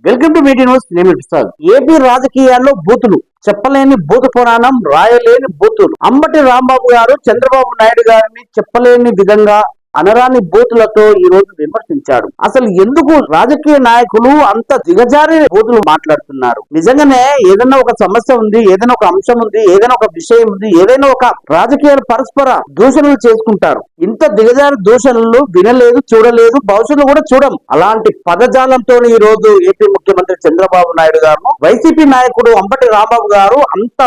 Welcome to media news. నేను Prasad. AP రాజకీయాల్లో బూతులు చెప్పలేని బూతు పురాణం, రాయలేని బూతులు. అంబటి రాంబాబు గారు చంద్రబాబు నాయుడు గారిని చెప్పలేని విధంగా అనరాని బూతులతో ఈ రోజు విమర్శించాడు. అసలు ఎందుకు రాజకీయ నాయకులు అంత దిగజారి బూతులు మాట్లాడుతున్నారు? నిజంగానే ఏదైనా ఒక సమస్య ఉంది, ఏదైనా ఒక అంశం ఉంది, ఏదైనా ఒక విషయం ఉంది, ఏదైనా ఒక రాజకీయ పరస్పర దూషణలు చేసుకుంటారు. ఇంత దిగజారి దూషణలు వినలేదు, చూడలేదు, భవిష్యత్తు కూడా చూడం. అలాంటి పదజాలంతో ఈ రోజు ఏపీ ముఖ్యమంత్రి చంద్రబాబు నాయుడు గారు వైసీపీ నాయకుడు అంబటి రాంబాబు గారు అంత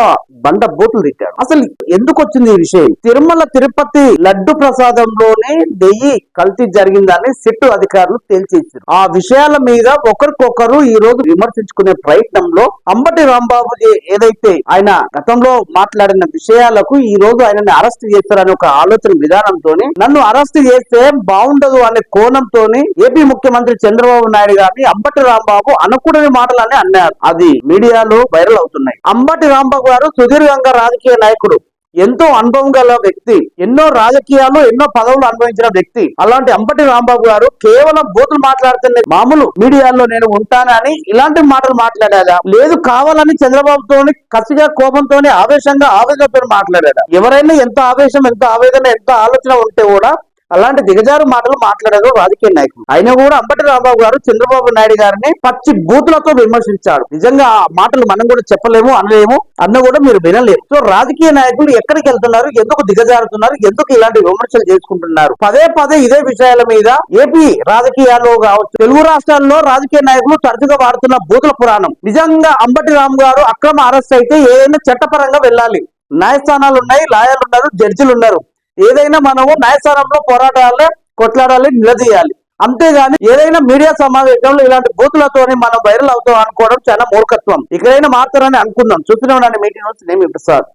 బండ బూతులు తిట్టారు. అసలు ఎందుకు వచ్చింది ఈ విషయం? తిరుమల తిరుపతి లడ్డు ప్రసాదంలోనే 1000 కల్తీ జరిగిందని సిట్టు అధికారులు తేల్చేశారు. ఆ విషయాల మీద ఒకరికొకరు ఈ రోజు విమర్శించుకునే ప్రయత్నంలో అంబటి రాంబాబు ఏదైతే ఆయన గతంలో మాట్లాడిన విషయాలకు ఈ రోజు ఆయనని అరెస్ట్ చేస్తారని ఒక ఆలోచన విధానంతో నన్ను అరెస్ట్ చేస్తే బాగుండదు అనే కోణంతో ఏపీ ముఖ్యమంత్రి చంద్రబాబు నాయుడు గారిని అంబటి రాంబాబు అనకూడని మాటలని అన్నారు. అది మీడియాలో వైరల్ అవుతున్నాయి. అంబటి రాంబాబు గారు సుదీర్ఘంగా రాజకీయ నాయకుడు, ఎంతో అనుభవం గల వ్యక్తి, ఎన్నో రాజకీయాలు ఎన్నో పదవులు అనుభవించిన వ్యక్తి. అలాంటి అంబటి రాంబాబు గారు కేవలం బూతులు మాట్లాడుతున్న మామూలు మీడియాలో నేను ఉంటానని ఇలాంటి మాటలు మాట్లాడారా? లేదు కావాలని చంద్రబాబుతోని కసిగా కోపంతోని ఆవేశంగా ఆవేదనతో మాట్లాడారా? ఎవరైనా ఎంత ఆవేశం, ఎంత ఆవేదన, ఎంత ఆలోచన ఉంటే కూడా అలాంటి దిగజారు మాటలు మాట్లాడారు రాజకీయ నాయకులు. అయినా కూడా అంబటి రాంబాబు గారు చంద్రబాబు నాయుడు గారిని పచ్చి బూతులతో విమర్శించాడు. నిజంగా ఆ మాటలు మనం కూడా చెప్పలేము, అనలేము, అన్న కూడా మీరు వినలేము. సో రాజకీయ నాయకులు ఎక్కడికి వెళ్తున్నారు, ఎందుకు దిగజారుతున్నారు, ఎందుకు ఇలాంటి విమర్శలు చేసుకుంటున్నారు? పదే పదే ఇదే విషయాల మీద ఏపీ రాజకీయాల్లో కావచ్చు, తెలుగు రాష్ట్రాల్లో రాజకీయ నాయకులు తరచుగా వాడుతున్న బూతుల పురాణం. నిజంగా అంబటి రామ్ గారు అక్రమ అరెస్ట్ అయితే ఏదైనా చట్టపరంగా వెళ్ళాలి. న్యాయస్థానాలు ఉన్నాయి, లాయర్లు ఉన్నారు, జడ్జిలు ఉన్నారు. ఏదైనా మనము న్యాయస్థానంలో పోరాటాలే, కొట్లాడాలి, నిలదీయాలి. అంతేగాని ఏదైనా మీడియా సమావేశంలో ఇలాంటి బూతులతోని మనం వైరల్ అవుతాం అనుకోవడం చాలా మూర్ఖత్వం. ఇక్కడైనా మాత్రమే అనుకుందాం. చూస్తూనే ఉండండి మీడియా న్యూస్. నేను ప్రసాద్.